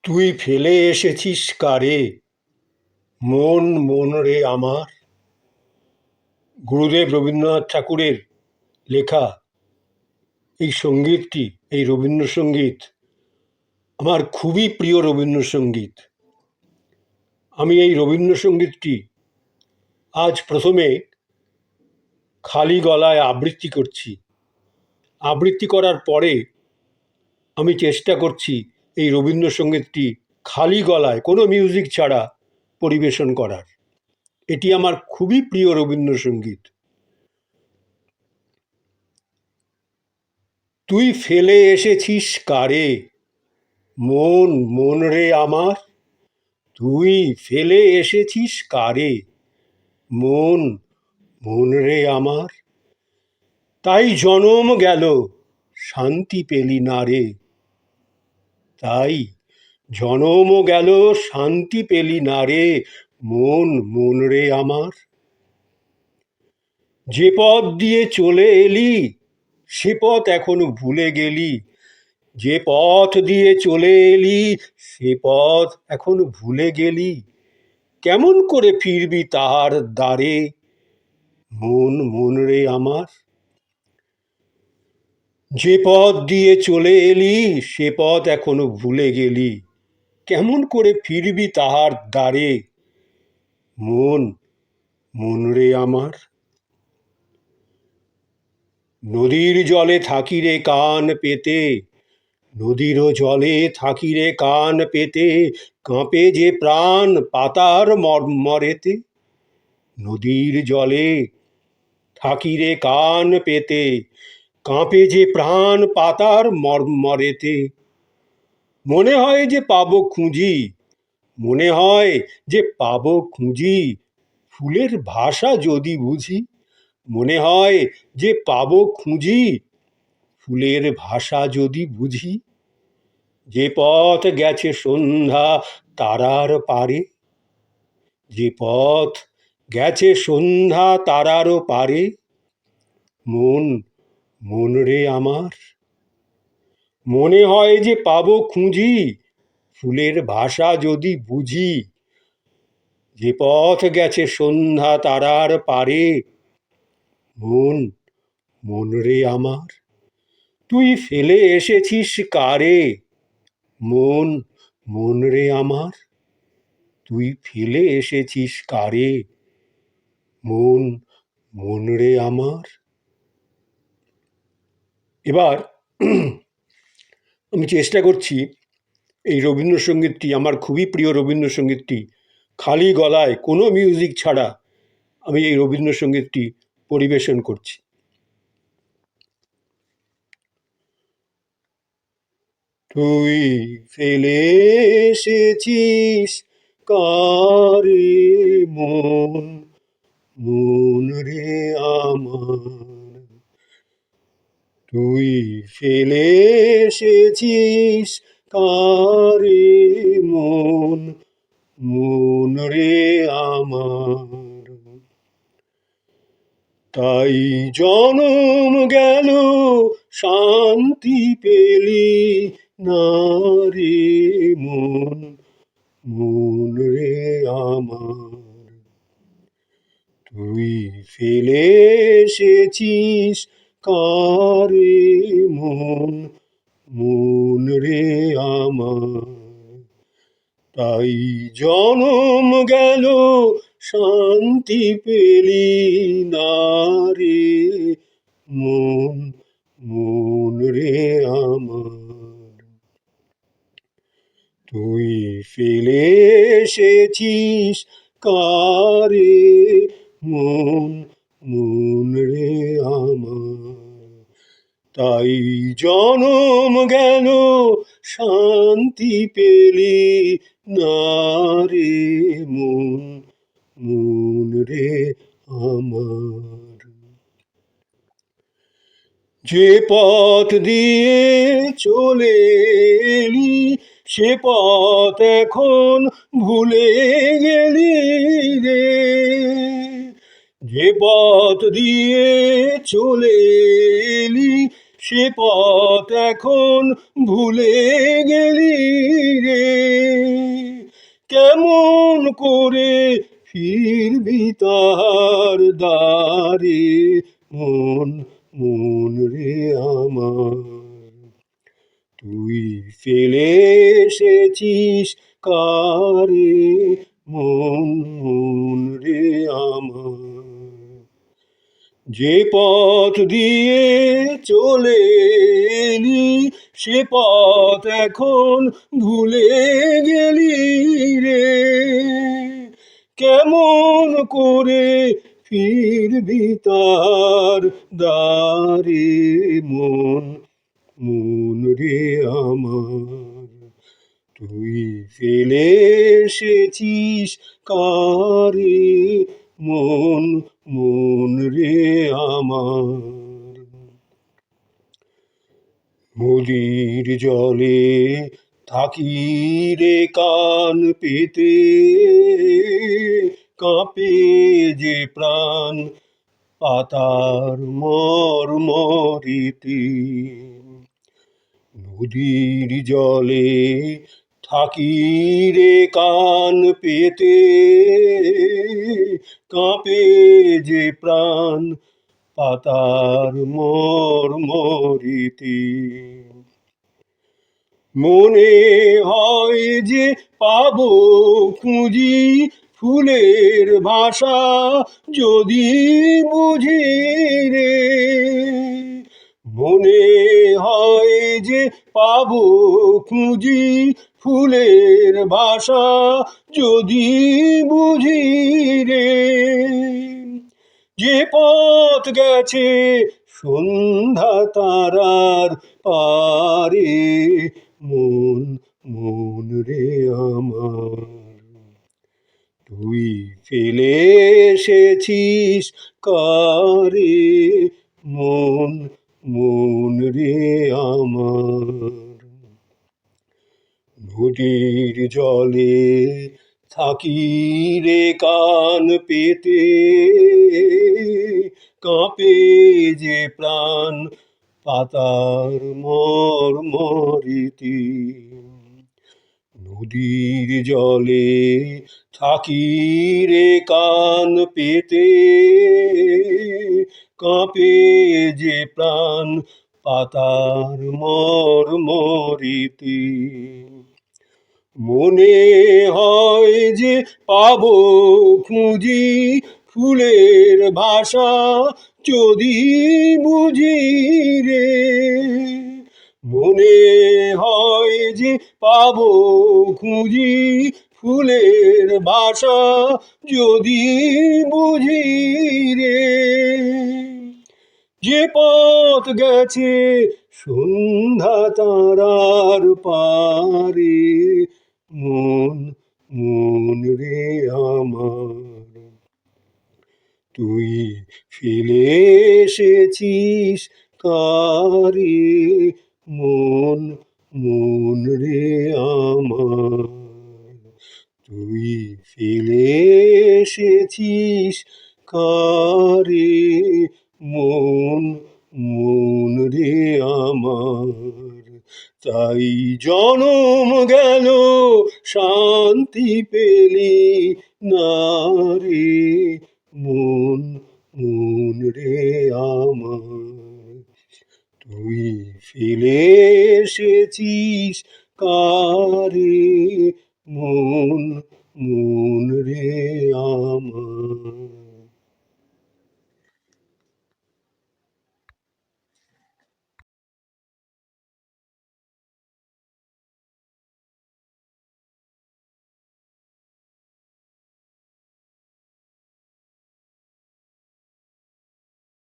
তুই ফেলে এসেছিস কারে, মন মন রে আমার। গুরুদেব রবীন্দ্রনাথ ঠাকুরের লেখা এই সঙ্গীতটি, এই রবীন্দ্রসঙ্গীত আমার খুবই প্রিয় রবীন্দ্রসঙ্গীত। আমি এই রবীন্দ্রসঙ্গীতটি আজ প্রথমে খালি গলায় আবৃত্তি করছি। আবৃত্তি করার পরে আমি চেষ্টা করছি এই রবীন্দ্রসঙ্গীতটি খালি গলায় কোনো মিউজিক ছাড়া পরিবেশন করার। এটি আমার খুবই প্রিয় রবীন্দ্রসঙ্গীত। তুই ফেলে এসেছিস কারে, মন মন রে আমার। তুই ফেলে এসেছিস কারে, মন মন রে আমার। তাই জনম গেল শান্তি পেলি না রে। তাই জনম গেল শান্তি পেলি না রে, মন মন রে আমার। যে পথ দিয়ে চলে এলি সে পথ এখনো ভুলে গেলি। যে পথ দিয়ে চলে এলি সে পথ এখন ভুলে গেলি। কেমন করে ফিরবি তাহার দ্বারে, মন মন রে আমার। যে পথ দিয়ে চলে এলি সে পথ এখনো ভুলে গেলি। কেমন করে ফিরবি তাহার দ্বারে, মন মন রে আমার। নদীর জলে থাকি রে কান পেতে, নদীরও জলে থাকি রে কান পেতে। কাঁপে যে প্রাণ পাতার মর্মরেতে। নদীর জলে থাকি রে কান পেতে, কাঁপে যে প্রাণ পাতার মর্মরেতে। মনে হয় যে পাবো খুঁজি, মনে হয় যে পাবো খুঁজি, ফুলের ভাষা যদি বুঝি। মনে হয় যে পাবো খুঁজি, ফুলের ভাষা যদি বুঝি। যে পথ গেছে সন্ধ্যা তারার পারে, যে পথ গেছে সন্ধ্যা তারারও পারে, মন মন রে আমার। মনে হয় যে পাবো খুঁজি, ফুলের ভাষা যদি বুঝি। যে পথ গেছে সন্ধ্যা তারার পারে, মন মন রে আমার। তুই ফেলে এসেছিস কারে, মন মন রে আমার। তুই ফেলে এসেছিস কারে, মন মন রে আমার। এবার আমি চেষ্টা করছি এই রবীন্দ্রসঙ্গীতটি, আমার খুবই প্রিয় রবীন্দ্রসঙ্গীতটি খালি গলায় কোনো মিউজিক ছাড়া আমি এই রবীন্দ্রসঙ্গীতটি পরিবেশন করছি। তুই ফেলে এসেছিস কারে, মন মন রে আমার। তুই ফেলে এসেছিস কারে, মন মন রে আমার। তাই জনম গেল শান্তি পেলি না রে, মন মন রে আমার। তুই ফেলে এসেছিস কারে, মন মন রে আমার। তাই জনম গেল শান্তি পেলি না রে, মন মন রে আমার। তুই ফেলে এসেছিস কারে, মন মন রে আমার। তাই জনম গেল শান্তি পেলি না রে, মন মন রে আমার। যে পথ দিয়ে চলে এলি সে পথ এখন ভুলে গেলি রে। যে পথ দিয়ে চলে এলি সে পথ এখন ভুলে গেলি রে, কেমন করে ফিরবি তার দ্বারে, মন মন রে আমার। তুই ফেলে এসেছিস কারে, মন মন রে আমার। যে পথ দিয়ে চলে এলি সে পথ এখন ভুলে গেলি রে, কেমন করে ফিরবি তার দ্বারে, মন মন রে আমার। তুই ফেলে এসেছিস কারে, মন মন রে আমার। নদীর জলে থাকি রে কান পেতে, কাঁপে যে প্রাণ পাতার মর্মরিতে। নদীর জলে থাকি রে কান পেতে, কাঁপে যে প্রাণ পাতার মর্মরিতে। মনে হয় যে পাবো খুঁজি ফুলের ভাষা যদি বুঝি রে, মনে হয় যে পাবো খুঁজি ফুলের ভাষা যদি বুঝি রে। যে পথ গেছে সন্ধ্যা তারার পারে, মন মন রে আমার। তুই ফেলে এসেছিস কারে, মন মন রে আমার। নদীর জলে থাকি রে কান পেতে, কাঁপে যে প্রাণ পাতার মর্মরিতে। নদীর জলে থাকি রে কান পেতে, কাঁপে যে প্রাণ পাতার মর্মরিতে। মনে হয় যে পাবো খুঁজি ফুলের ভাষা যদি বুঝি রে, মনে হয় যে পাবো খুঁজি ফুলের ভাষা যদি বুঝি রে। যে পথ গেছে সন্ধ্যা তারার পারে, মন মন রে আমার। তুই ফেলে এসেছিস কারে, মন মন রে আমার। তুই ফেলে এসেছিস কারে, মন মন রে আমার। তাই জনম গেল শান্তি পেলি না রে, মন মন রে আমার। তুই ফেলে এসেছিস কারে, মন মন রে